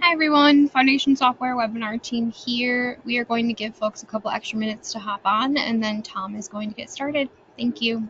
Hi everyone, Foundation Software webinar team here. We are going to give folks a couple extra minutes to hop on and then Tom is going to get started. Thank you.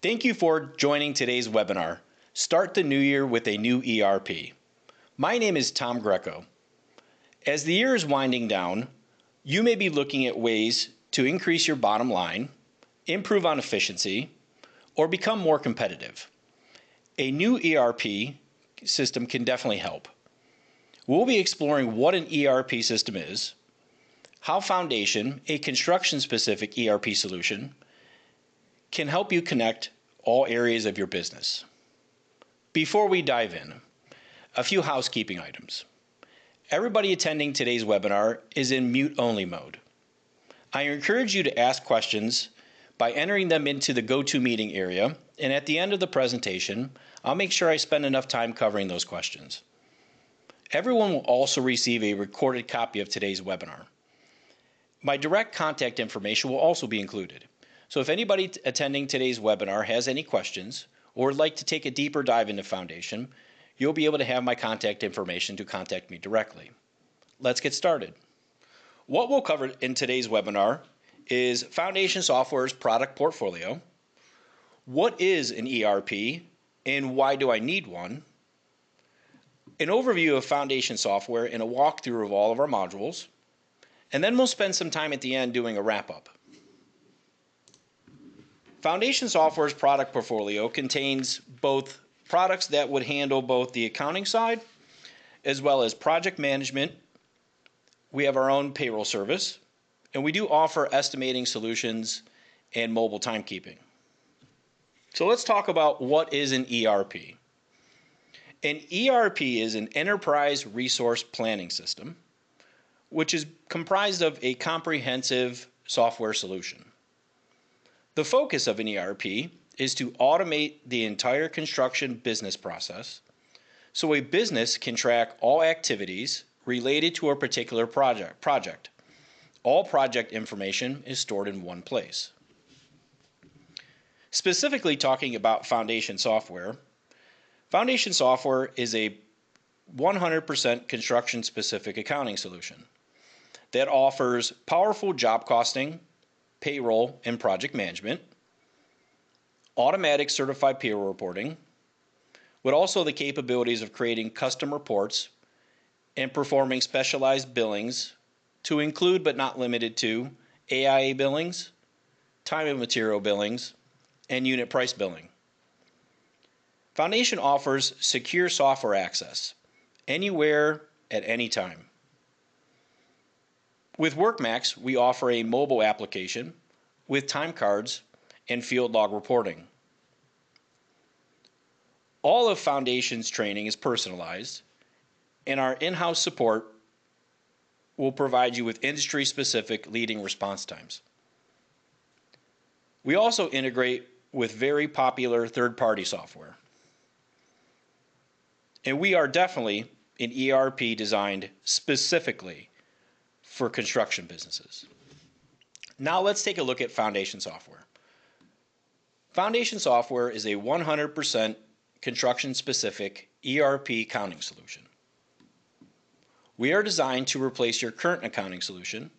Thank you for joining today's webinar, Start the New Year with a New ERP. My name is Tom Greco. As the year is winding down, you may be looking at ways to increase your bottom line, improve on efficiency, or become more competitive. A new ERP system can definitely help. We'll be exploring what an ERP system is, how Foundation, a construction-specific ERP solution, can help you connect all areas of your business. Before we dive in, a few housekeeping items. Everybody attending today's webinar is in mute-only mode. I encourage you to ask questions by entering them into the GoToMeeting area, and at the end of the presentation, I'll make sure I spend enough time covering those questions. Everyone will also receive a recorded copy of today's webinar. My direct contact information will also be included. So if anybody attending today's webinar has any questions or would like to take a deeper dive into Foundation, you'll be able to have my contact information to contact me directly. Let's get started. What we'll cover in today's webinar is Foundation Software's product portfolio, what is an ERP and why do I need one, an overview of Foundation Software and a walkthrough of all of our modules, and then we'll spend some time at the end doing a wrap-up. Foundation Software's product portfolio contains both products that would handle both the accounting side as well as project management. We have our own payroll service, and we do offer estimating solutions and mobile timekeeping. So let's talk about what is an ERP. An ERP is an enterprise resource planning system, which is comprised of a comprehensive software solution. The focus of an ERP is to automate the entire construction business process so a business can track all activities related to a particular project. All project information is stored in one place. Specifically talking about Foundation Software, Foundation Software is a 100% construction-specific accounting solution that offers powerful job costing, payroll and project management, automatic certified payroll reporting, with also the capabilities of creating custom reports and performing specialized billings to include but not limited to AIA billings, time and material billings, and unit price billing. Foundation offers secure software access anywhere at any time. With WorkMax, we offer a mobile application with time cards and field log reporting. All of Foundation's training is personalized, and our in-house support will provide you with industry-specific leading response times. We also integrate with very popular third-party software. And we are definitely an ERP designed specifically for construction businesses. Now let's take a look at Foundation software. Foundation software is a 100% construction-specific ERP accounting solution. We are designed to replace your current accounting solution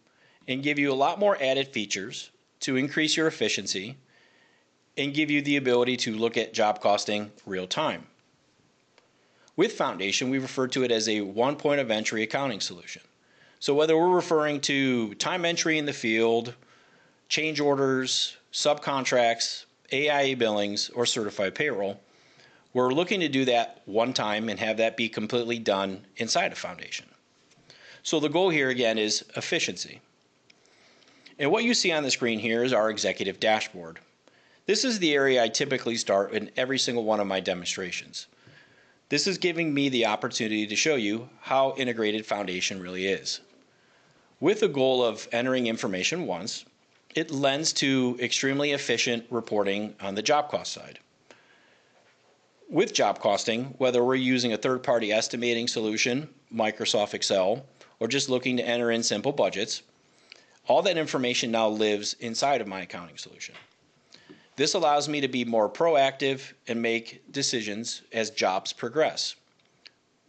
and give you a lot more added features to increase your efficiency and give you the ability to look at job costing real time. With Foundation, we refer to it as a one point of entry accounting solution. So whether we're referring to time entry in the field, change orders, subcontracts, AIA billings, or certified payroll, we're looking to do that one time and have that be completely done inside of Foundation. So the goal here again is efficiency. And what you see on the screen here is our executive dashboard. This is the area I typically start in every single one of my demonstrations. This is giving me the opportunity to show you how integrated Foundation really is. With the goal of entering information once, it lends to extremely efficient reporting on the job cost side. With job costing, whether we're using a third-party estimating solution, Microsoft Excel, or just looking to enter in simple budgets, all that information now lives inside of my accounting solution. This allows me to be more proactive and make decisions as jobs progress.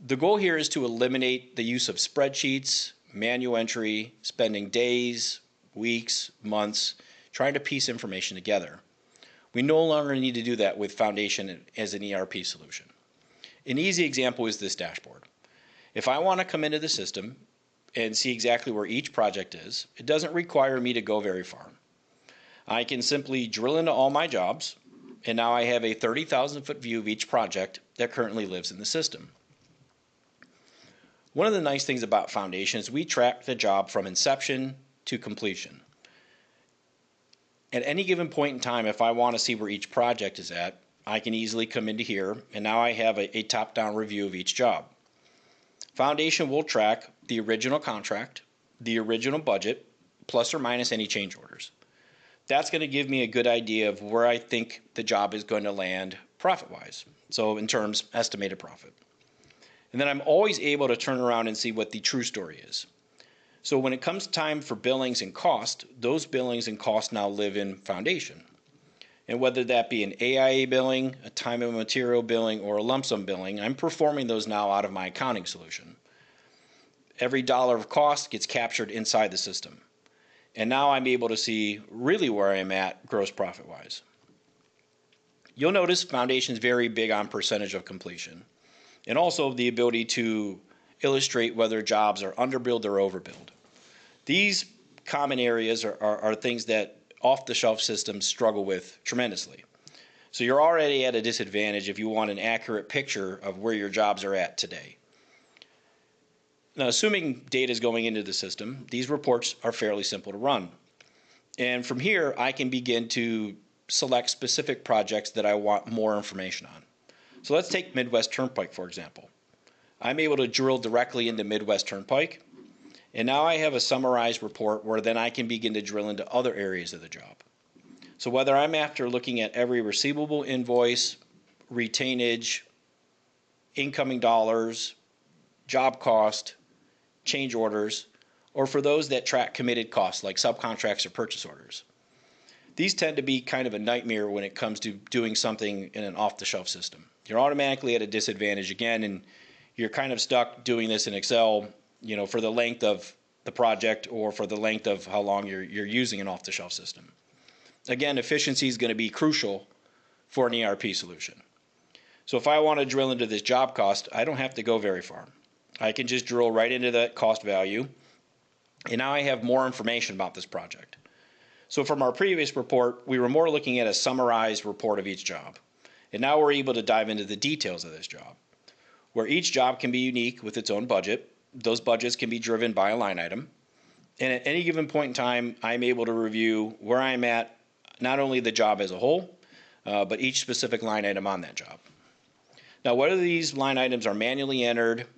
The goal here is to eliminate the use of spreadsheets, manual entry, spending days, weeks, months, trying to piece information together. We no longer need to do that with Foundation as an ERP solution. An easy example is this dashboard. If I want to come into the system and see exactly where each project is, it doesn't require me to go very far. I can simply drill into all my jobs, and now I have a 30,000-foot view of each project that currently lives in the system. One of the nice things about Foundation is we track the job from inception to completion. At any given point in time, if I want to see where each project is at, I can easily come into here, and now I have a top-down review of each job. Foundation will track the original contract, the original budget, plus or minus any change orders. That's going to give me a good idea of where I think the job is going to land profit-wise. So in terms, estimated profit. And then I'm always able to turn around and see what the true story is. So when it comes time for billings and cost, those billings and costs now live in Foundation. And whether that be an AIA billing, a time and material billing, or a lump sum billing, I'm performing those now out of my accounting solution. Every dollar of cost gets captured inside the system. And now I'm able to see really where I'm at gross profit-wise. You'll notice Foundation is very big on percentage of completion, and also the ability to illustrate whether jobs are underbilled or overbilled. These common areas are things that off-the-shelf systems struggle with tremendously. So you're already at a disadvantage if you want an accurate picture of where your jobs are at today. Now, assuming data is going into the system, these reports are fairly simple to run. And from here, I can begin to select specific projects that I want more information on. So let's take Midwest Turnpike, for example. I'm able to drill directly into Midwest Turnpike, and now I have a summarized report where then I can begin to drill into other areas of the job. So whether I'm after looking at every receivable invoice, retainage, incoming dollars, job cost, change orders, or for those that track committed costs like subcontracts or purchase orders. These tend to be kind of a nightmare when it comes to doing something in an off-the-shelf system. You're automatically at a disadvantage again, and you're kind of stuck doing this in Excel, for the length of the project or for the length of how long you're using an off-the-shelf system. Again, efficiency is going to be crucial for an ERP solution. So if I want to drill into this job cost, I don't have to go very far. I can just drill right into that cost value, and now I have more information about this project. So from our previous report, we were more looking at a summarized report of each job. And now we're able to dive into the details of this job, where each job can be unique with its own budget. Those budgets can be driven by a line item. And at any given point in time, I'm able to review where I'm at, not only the job as a whole, but each specific line item on that job. Now, whether these line items are manually entered,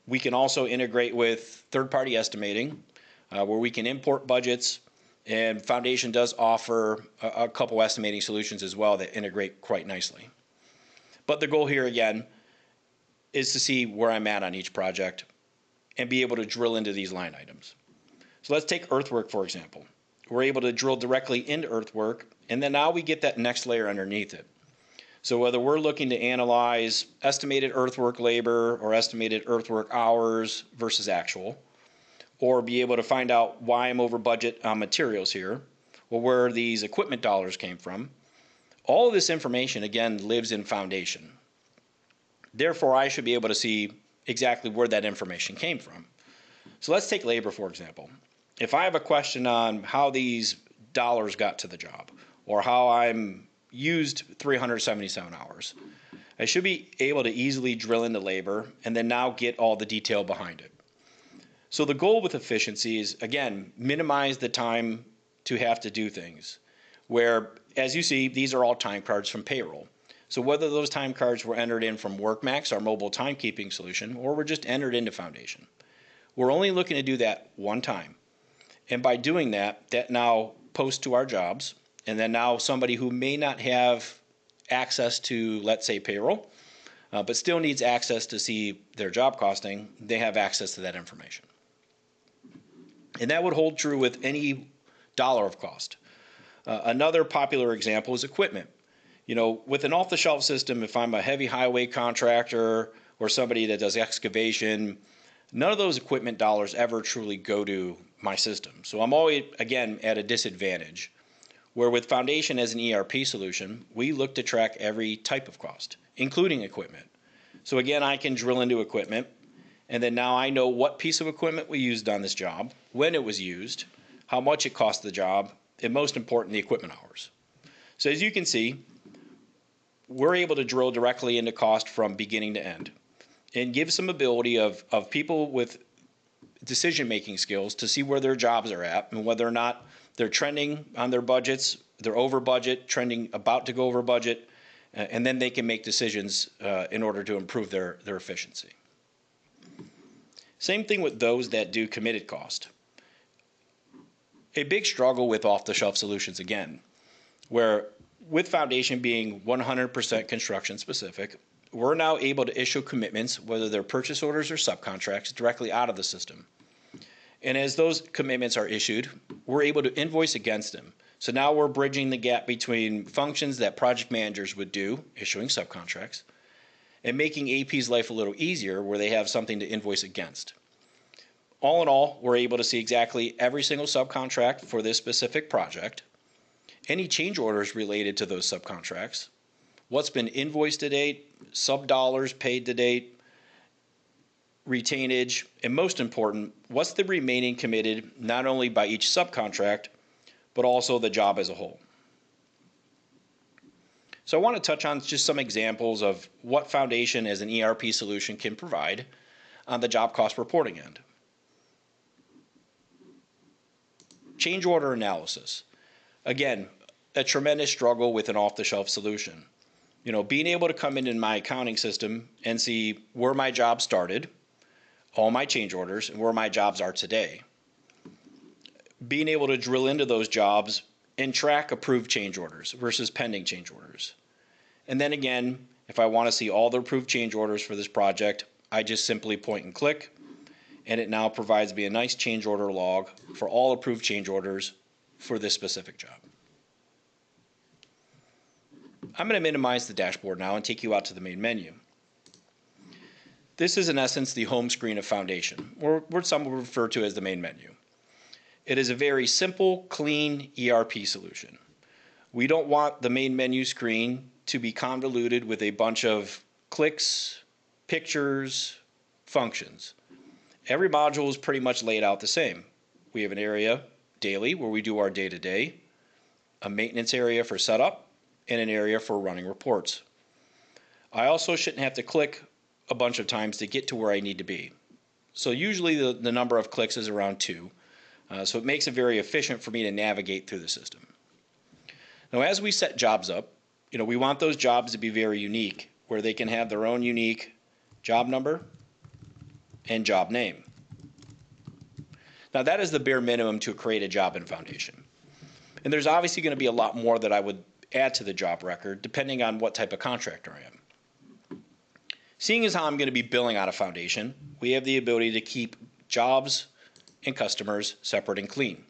we can also integrate with third-party estimating, where we can import budgets, and Foundation does offer a couple estimating solutions as well that integrate quite nicely. But the goal here, again, is to see where I'm at on each project and be able to drill into these line items. So let's take earthwork, for example. We're able to drill directly into earthwork, and then now we get that next layer underneath it. So whether we're looking to analyze estimated earthwork labor or estimated earthwork hours versus actual, or be able to find out why I'm over budget on materials here, or where these equipment dollars came from, all of this information, again, lives in Foundation. Therefore, I should be able to see exactly where that information came from. So let's take labor, for example. If I have a question on how these dollars got to the job, or how I'm used 377 hours, I should be able to easily drill into labor and then now get all the detail behind it. So the goal with efficiency is, again, minimize the time to have to do things, where, as you see, these are all time cards from Payroll. So whether those time cards were entered in from WorkMax, our mobile timekeeping solution, or were just entered into Foundation, we're only looking to do that one time. And by doing that, that now posts to our jobs, and then now somebody who may not have access to, let's say, Payroll, but still needs access to see their job costing, they have access to that information. And that would hold true with any dollar of cost. Another popular example is equipment. You know, with an off-the-shelf system, if I'm a heavy highway contractor or somebody that does excavation, none of those equipment dollars ever truly go to my system. So I'm always, again, at a disadvantage. Where with Foundation as an ERP solution, we look to track every type of cost, including equipment. So again, I can drill into equipment, and then now I know what piece of equipment we used on this job, when it was used, how much it cost the job, and most important, the equipment hours. So as you can see, we're able to drill directly into cost from beginning to end and give some ability of people with decision-making skills to see where their jobs are at and whether or not they're trending on their budgets, they're over budget, trending about to go over budget, and then they can make decisions in order to improve their efficiency. Same thing with those that do committed cost. A big struggle with off-the-shelf solutions, again, where with Foundation being 100% construction specific, we're now able to issue commitments, whether they're purchase orders or subcontracts, directly out of the system. And as those commitments are issued, we're able to invoice against them. So now we're bridging the gap between functions that project managers would do, issuing subcontracts, and making AP's life a little easier where they have something to invoice against. All in all, we're able to see exactly every single subcontract for this specific project, any change orders related to those subcontracts, what's been invoiced to date, sub dollars paid to date, retainage, and most important, what's the remaining committed not only by each subcontract, but also the job as a whole. So I want to touch on just some examples of what Foundation as an ERP solution can provide on the job cost reporting end. Change order analysis. Again, a tremendous struggle with an off-the-shelf solution. You know, being able to come in my accounting system and see where my job started, all my change orders, and where my jobs are today. Being able to drill into those jobs and track approved change orders versus pending change orders. And then again, if I want to see all the approved change orders for this project, I just simply point and click, and it now provides me a nice change order log for all approved change orders for this specific job. I'm going to minimize the dashboard now and take you out to the main menu. This is in essence the home screen of Foundation, or what some will refer to as the main menu. It is a very simple, clean ERP solution. We don't want the main menu screen to be convoluted with a bunch of clicks, pictures, functions. Every module is pretty much laid out the same. We have an area, daily, where we do our day-to-day, a maintenance area for setup, and an area for running reports. I also shouldn't have to click a bunch of times to get to where I need to be. So usually the number of clicks is around 2. So it makes it very efficient for me to navigate through the system. Now as we set jobs up, we want those jobs to be very unique where they can have their own unique job number and job name. Now that is the bare minimum to create a job in Foundation. And there's obviously going to be a lot more that I would add to the job record depending on what type of contractor I am. Seeing as how I'm going to be billing out of Foundation, we have the ability to keep jobs and customers separate and clean.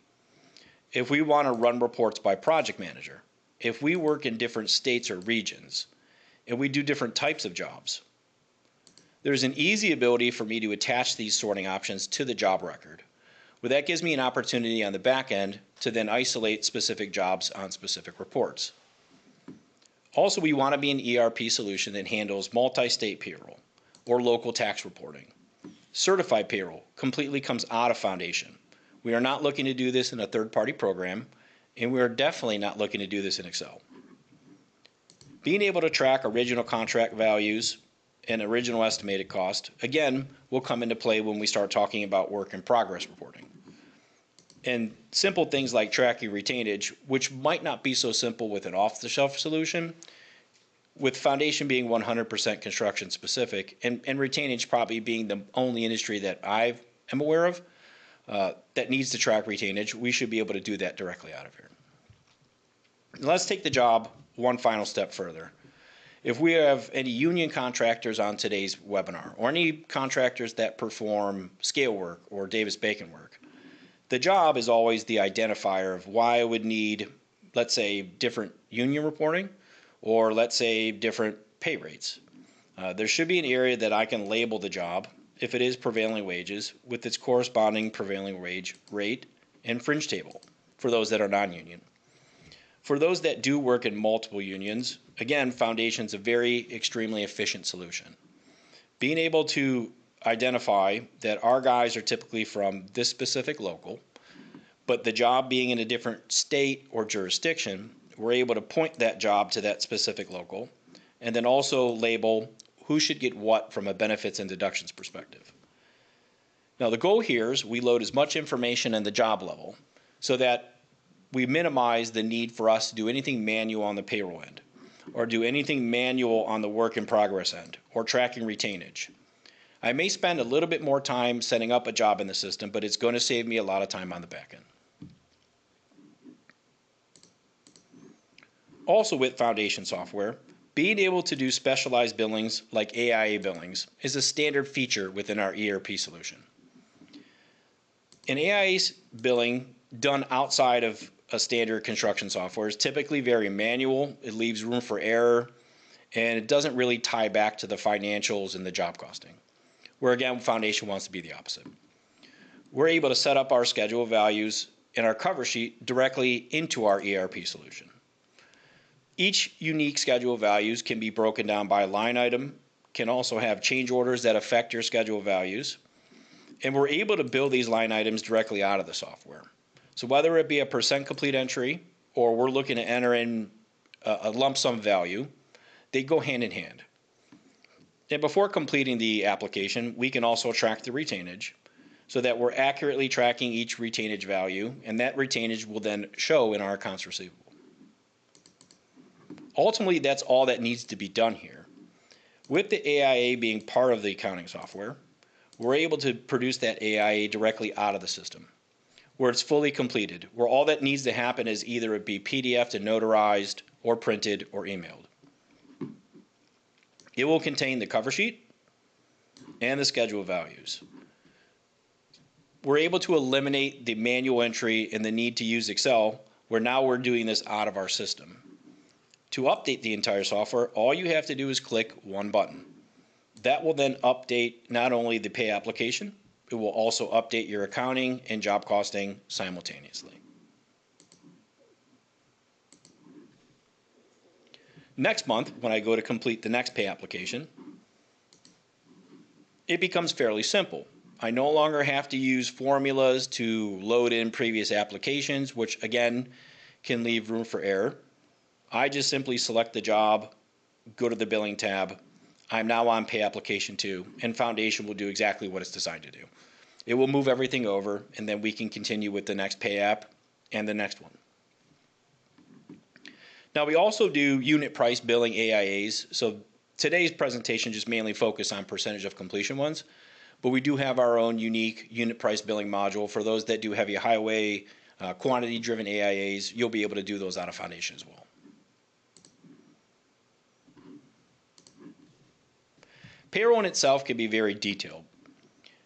If we want to run reports by project manager, if we work in different states or regions, and we do different types of jobs, there's an easy ability for me to attach these sorting options to the job record, where that gives me an opportunity on the back end to then isolate specific jobs on specific reports. Also, we want to be an ERP solution that handles multi-state payroll or local tax reporting. Certified payroll completely comes out of Foundation. We are not looking to do this in a third-party program, and we are definitely not looking to do this in Excel. Being able to track original contract values and original estimated cost, again, will come into play when we start talking about work in progress reporting. And simple things like tracking retainage, which might not be so simple with an off-the-shelf solution, with Foundation being 100% construction specific, and retainage probably being the only industry that I am aware of that needs to track retainage, we should be able to do that directly out of here. Let's take the job one final step further. If we have any union contractors on today's webinar, or any contractors that perform scale work or Davis-Bacon work, the job is always the identifier of why I would need, let's say, different union reporting, or let's say different pay rates. There should be an area that I can label the job, if it is prevailing wages, with its corresponding prevailing wage rate and fringe table for those that are non-union. For those that do work in multiple unions, again, Foundation's a very extremely efficient solution. Being able to identify that our guys are typically from this specific local, but the job being in a different state or jurisdiction, we're able to point that job to that specific local, and then also label who should get what from a benefits and deductions perspective. Now the goal here is we load as much information in the job level so that we minimize the need for us to do anything manual on the payroll end, or do anything manual on the work in progress end, or tracking retainage. I may spend a little bit more time setting up a job in the system, but it's going to save me a lot of time on the back end. Also with Foundation software, being able to do specialized billings like AIA billings is a standard feature within our ERP solution. An AIA billing done outside of a standard construction software is typically very manual, it leaves room for error, and it doesn't really tie back to the financials and the job costing, where again, Foundation wants to be the opposite. We're able to set up our schedule values and our cover sheet directly into our ERP solution. Each unique schedule values can be broken down by line item, can also have change orders that affect your schedule values, and we're able to build these line items directly out of the software. So whether it be a percent complete entry or we're looking to enter in a lump sum value, they go hand in hand. And before completing the application, we can also track the retainage so that we're accurately tracking each retainage value, and that retainage will then show in our accounts receivable. Ultimately, that's all that needs to be done here. With the AIA being part of the accounting software, we're able to produce that AIA directly out of the system, where it's fully completed, where all that needs to happen is either it be PDF'd and notarized, or printed, or emailed. It will contain the cover sheet and the schedule values. We're able to eliminate the manual entry and the need to use Excel, where now we're doing this out of our system. To update the entire software, all you have to do is click one button. That will then update not only the pay application, it will also update your accounting and job costing simultaneously. Next month, when I go to complete the next pay application, it becomes fairly simple. I no longer have to use formulas to load in previous applications, which again can leave room for error. I just simply select the job, go to the billing tab. I'm now on pay application 2, and Foundation will do exactly what it's designed to do. It will move everything over, and then we can continue with the next pay app and the next one. Now we also do unit price billing AIAs, so Today's presentation just mainly focused on percentage of completion ones, but we do have our own unique unit price billing module for those that do heavy highway, quantity-driven AIAs. You'll be able to do those out of Foundation as well. Payroll in itself can be very detailed.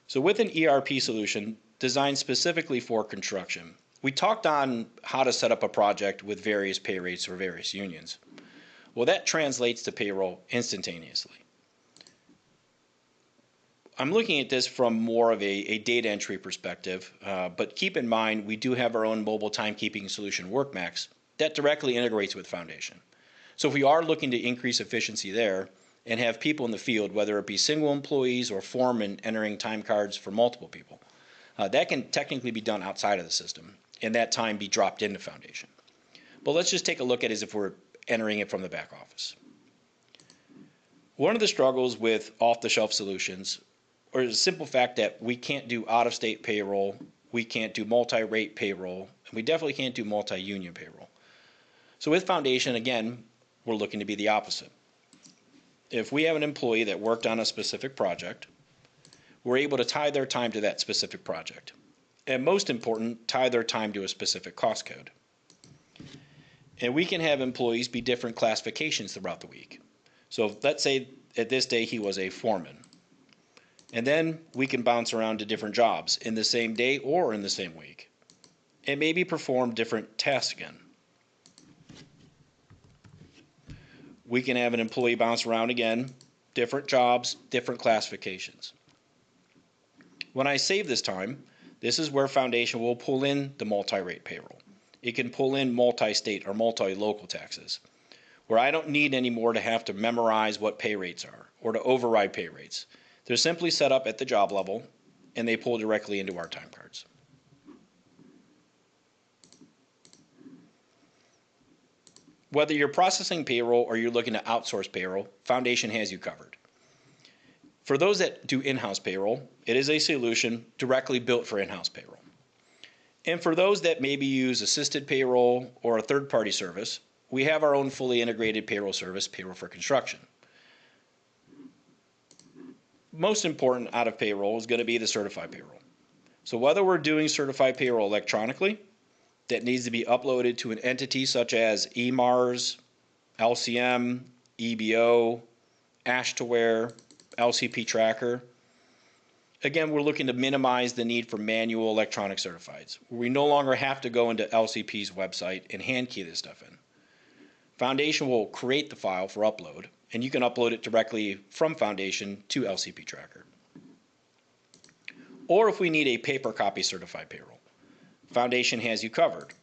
So with an ERP solution designed specifically for construction, we talked on how to set up a project with various pay rates or various unions. Well, that translates to payroll instantaneously. I'm looking at this from more of a data entry perspective, but keep in mind we do have our own mobile timekeeping solution, WorkMax, that directly integrates with Foundation. So if we are looking to increase efficiency there and have people in the field, whether it be single employees or foremen entering time cards for multiple people, that can technically be done outside of the system and that time be dropped into Foundation. But let's just take a look at it as if we're entering it from the back office. One of the struggles with off-the-shelf solutions or the simple fact that we can't do out-of-state payroll, we can't do multi-rate payroll, and we definitely can't do multi-union payroll. So with Foundation, again, we're looking to be the opposite. If we have an employee that worked on a specific project, we're able to tie their time to that specific project. And most important, tie their time to a specific cost code. And we can have employees be different classifications throughout the week. So let's say at this day he was a foreman. And then we can bounce around to different jobs in the same day or in the same week, and maybe perform different tasks again. We can have an employee bounce around again, different jobs, different classifications. When I save this time, this is where Foundation will pull in the multi-rate payroll. It can pull in multi-state or multi-local taxes, where I don't need anymore to have to memorize what pay rates are or to override pay rates. They're simply set up at the job level, and they pull directly into our time cards. Whether you're processing payroll or you're looking to outsource payroll, Foundation has you covered. For those that do in-house payroll, it is a solution directly built for in-house payroll. And for those that maybe use assisted payroll or a third-party service, we have our own fully integrated payroll service, Payroll for Construction. Most important out of payroll is going to be the certified payroll. So whether we're doing certified payroll electronically, that needs to be uploaded to an entity such as EMARS, LCM, EBO, Ashtoware, LCP Tracker. Again, we're looking to minimize the need for manual electronic certifieds. We no longer have to go into LCP's website and hand key this stuff in. Foundation will create the file for upload, and you can upload it directly from Foundation to LCP Tracker. Or if we need a paper copy certified payroll, Foundation has you covered.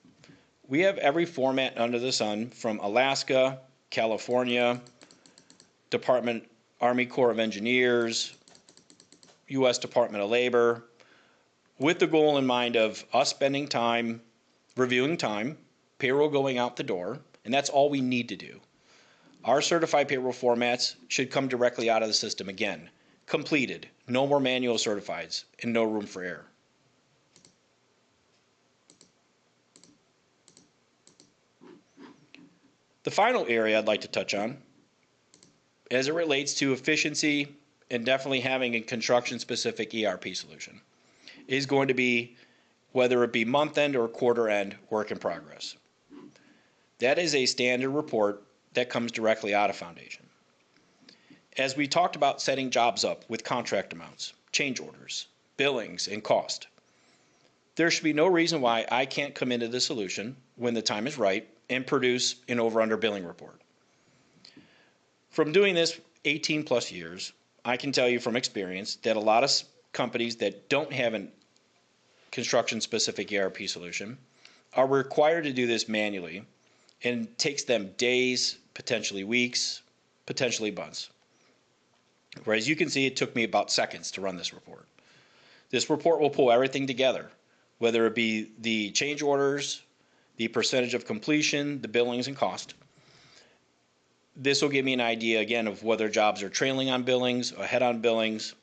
We have every format under the sun from Alaska, California, Army Corps of Engineers, U.S. Department of Labor, with the goal in mind of us spending time, reviewing time, payroll going out the door, and that's all we need to do. Our certified payroll formats should come directly out of the system again, completed, no more manual certifieds, and no room for error. The final area I'd like to touch on, as it relates to efficiency and definitely having a construction-specific ERP solution, is going to be whether it be month-end or quarter-end work in progress. That is a standard report that comes directly out of Foundation. As we talked about setting jobs up with contract amounts, change orders, billings, and cost, there should be no reason why I can't come into the solution when the time is right and produce an over-under billing report. From doing this 18 plus years, I can tell you from experience that a lot of companies that don't have a construction-specific ERP solution are required to do this manually, and it takes them days, potentially weeks, potentially months. Whereas you can see it took me about seconds to run this report. This report will pull everything together, whether it be the change orders, the percentage of completion, the billings and cost. This will give me an idea again of whether jobs are trailing on billings, ahead on billings,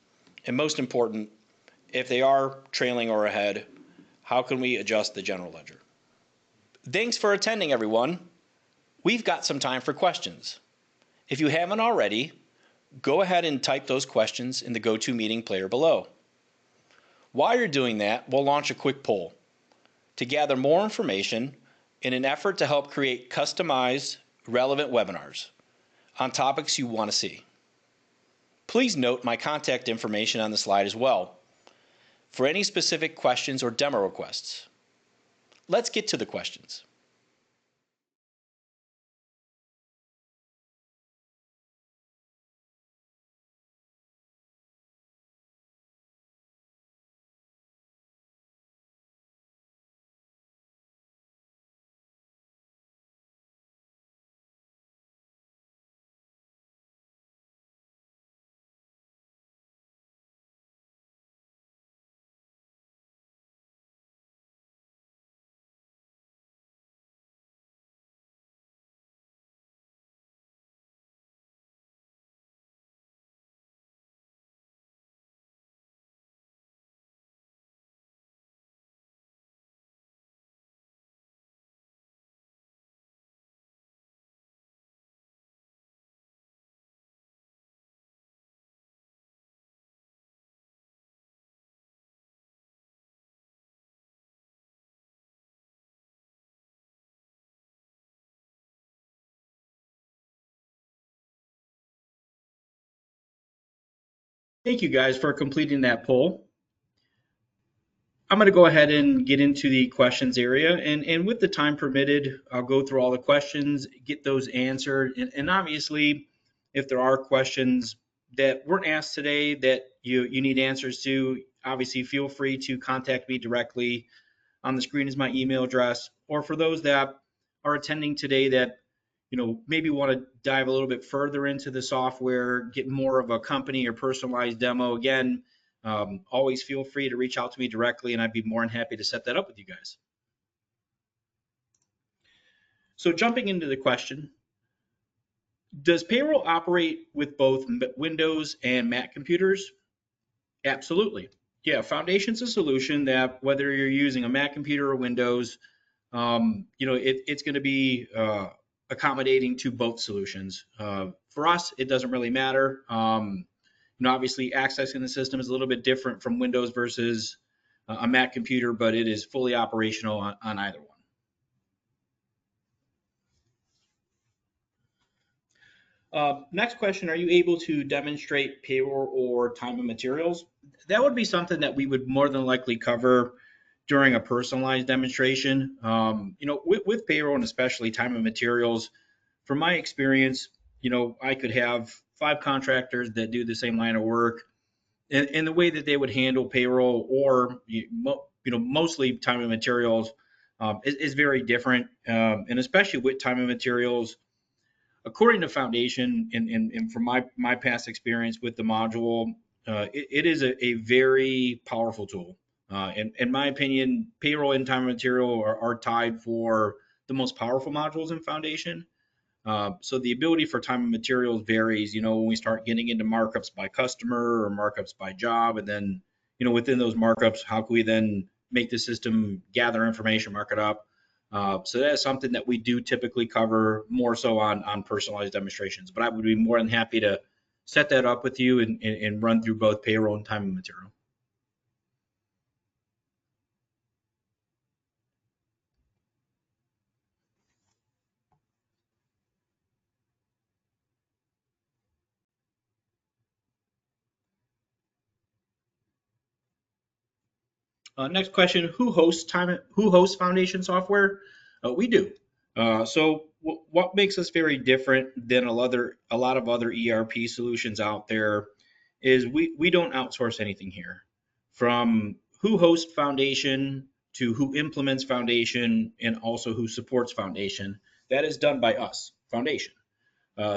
and most important, if they are trailing or ahead, how can we adjust the general ledger? Thanks for attending, everyone. We've got some time for questions. If you haven't already, go ahead and type those questions in the GoToMeeting player below. While you're doing that, we'll launch a quick poll to gather more information in an effort to help create customized, relevant webinars on topics you want to see. Please note my contact information on the slide as well for any specific questions or demo requests. Let's get to the questions. Thank you guys for completing that poll. I'm going to go ahead and get into the questions area, and with the time permitted, I'll go through all the questions, get those answered, and obviously, if there are questions that weren't asked today that you need answers to, obviously feel free to contact me directly. On the screen is my email address, or for those that are attending today that maybe want to dive a little bit further into the software, get more of a company or personalized demo. Again, always feel free to reach out to me directly, and I'd be more than happy to set that up with you guys. So jumping into the question, does Payroll operate with both Windows and Mac computers? Absolutely. Yeah, Foundation's a solution that whether you're using a Mac computer or Windows, it's going to be accommodating to both solutions. For us, it doesn't really matter. Obviously, accessing the system is a little bit different from Windows versus a Mac computer, but it is fully operational on either one. Next question, are you able to demonstrate payroll or time and materials? That would be something that we would more than likely cover during a personalized demonstration. With payroll and especially time and materials, from my experience, I could have 5 contractors that do the same line of work, and the way that they would handle payroll or mostly time and materials is very different. And especially with time and materials, according to Foundation and from my past experience with the module, it is a very powerful tool. In my opinion, payroll and time and material are tied for the most powerful modules in Foundation. So the ability for time and materials varies, when we start getting into markups by customer or markups by job, and then, within those markups, how can we then make the system gather information, mark it up? So that is something that we do typically cover more so on personalized demonstrations, but I would be more than happy to set that up with you and run through both payroll and time and material. Next question: Who hosts Foundation software? We do. So what makes us very different than a lot of other ERP solutions out there is we don't outsource anything here. From who hosts Foundation to who implements Foundation and also who supports Foundation, that is done by us, Foundation.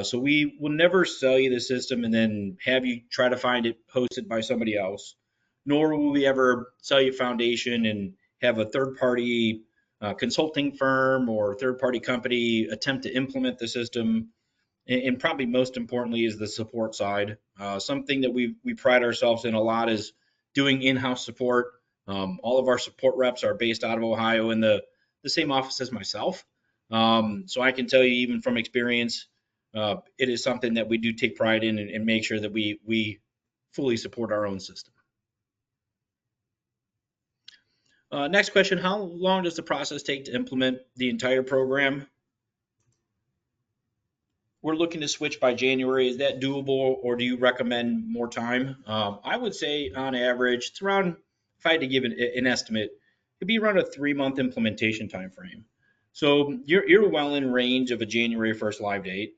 So we will never sell you the system and then have you try to find it hosted by somebody else, nor will we ever sell you Foundation and have a third-party consulting firm or third-party company attempt to implement the system. And probably most importantly is the support side. Something that we pride ourselves in a lot is doing in-house support. All of our support reps are based out of Ohio in the same office as myself. So I can tell you even from experience, it is something that we do take pride in and make sure that we fully support our own system. Next question, how long does the process take to implement the entire program? We're looking to switch by January. Is that doable, or do you recommend more time? I would say on average, it's around, if I had to give an estimate, it'd be around a 3-month implementation time frame. So you're well in range of a January 1st live date.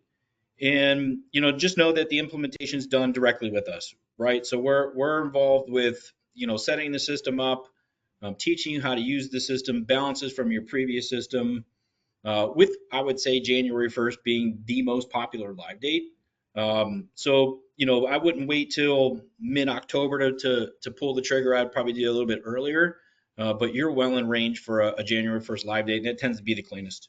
And just know that the implementation is done directly with us, right? So we're involved with setting the system up, teaching you how to use the system, balances from your previous system, with I would say January 1st being the most popular live date. So I wouldn't wait till mid-October to pull the trigger. I'd probably do a little bit earlier, but you're well in range for a January 1st live date, and it tends to be the cleanest.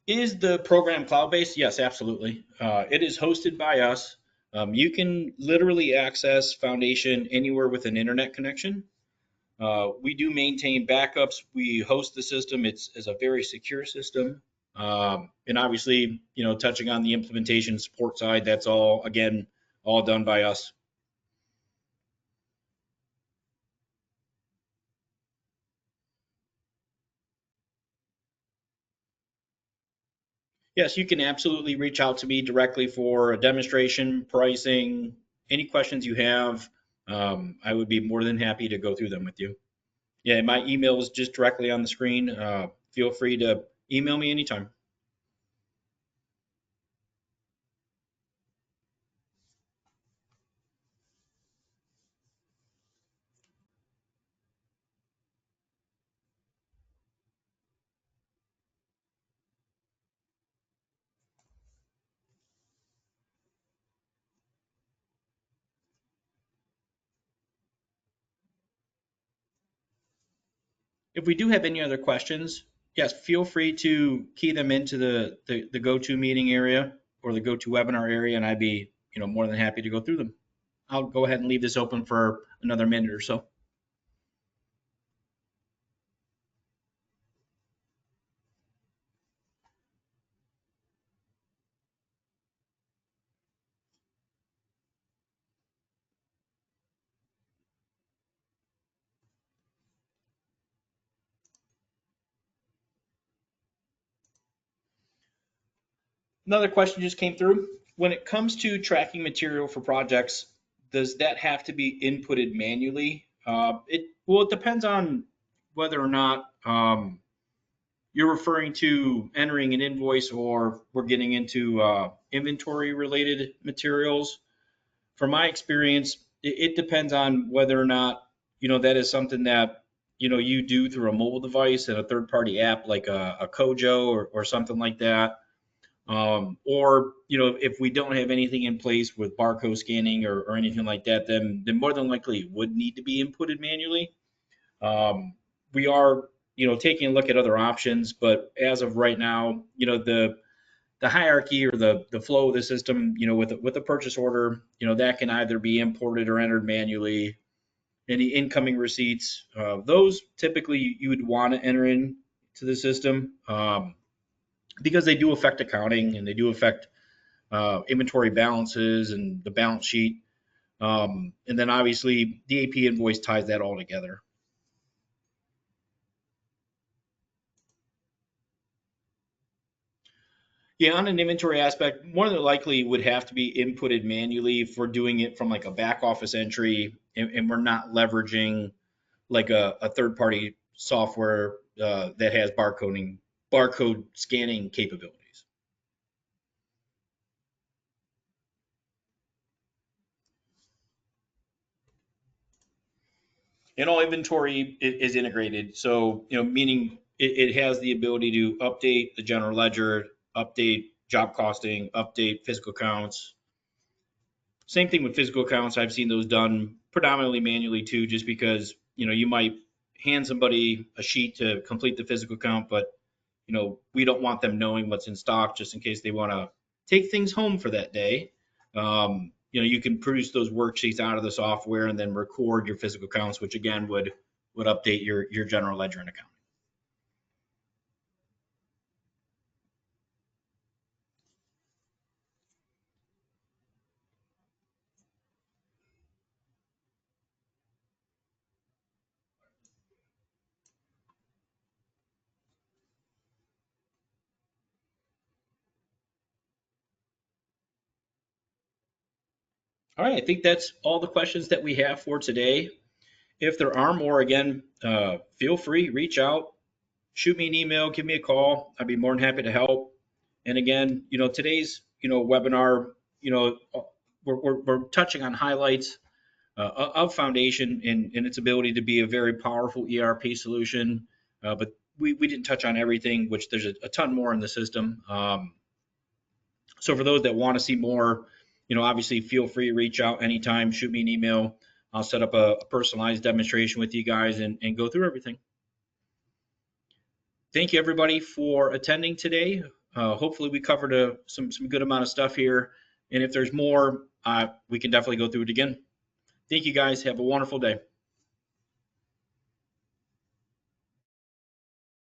Is the program cloud-based? Yes, absolutely. It is hosted by us. You can literally access Foundation anywhere with an internet connection. We do maintain backups. We host the system. It's a very secure system. And obviously, touching on the implementation support side, that's all, again, all done by us. Yes, you can absolutely reach out to me directly for a demonstration, pricing, any questions you have. I would be more than happy to go through them with you. Yeah, my email is just directly on the screen. Feel free to email me anytime. If we do have any other questions, yes, feel free to key them into the go-to meeting area or the go-to webinar area, and I'd be more than happy to go through them. I'll go ahead and leave this open for another minute or so. Another question just came through. When it comes to tracking material for projects, does that have to be inputted manually? It depends on whether or not you're referring to entering an invoice or we're getting into inventory related materials. From my experience, it depends on whether or not that is something that you do through a mobile device and a third party app like a Kojo or something like that. Or if we don't have anything in place with barcode scanning or anything like that, then more than likely it would need to be inputted manually. We are taking a look at other options, but as of right now, the hierarchy or the flow of the system, with a purchase order, that can either be imported or entered manually. Any incoming receipts, those typically you would want to enter in to the system, because they do affect accounting and they do affect inventory balances and the balance sheet. And then obviously the AP invoice ties that all together. Yeah, on an inventory aspect, more than likely would have to be inputted manually if we're doing it from like a back office entry and we're not leveraging like a third party software that has barcode scanning capabilities. And all inventory is integrated. So, meaning it has the ability to update the general ledger, update job costing, update physical counts. Same thing with physical counts. I've seen those done predominantly manually too, just because, you might hand somebody a sheet to complete the physical count, but, we don't want them knowing what's in stock just in case they want to take things home for that day. You can produce those worksheets out of the software and then record your physical counts, which again would would update your general ledger and account. All right, I think that's all the questions that we have for today. If there are more, again, feel free, reach out, shoot me an email, give me a call. I'd be more than happy to help. And again, today's, webinar, we're touching on highlights of Foundation and its ability to be a very powerful ERP solution. But we didn't touch on everything, which there's a ton more in the system. So for those that want to see more, obviously feel free to reach out anytime, shoot me an email. I'll set up a personalized demonstration with you guys and go through everything. Thank you everybody for attending today. Hopefully we covered some good amount of stuff here. And if there's more, we can definitely go through it again. Thank you guys. Have a wonderful day.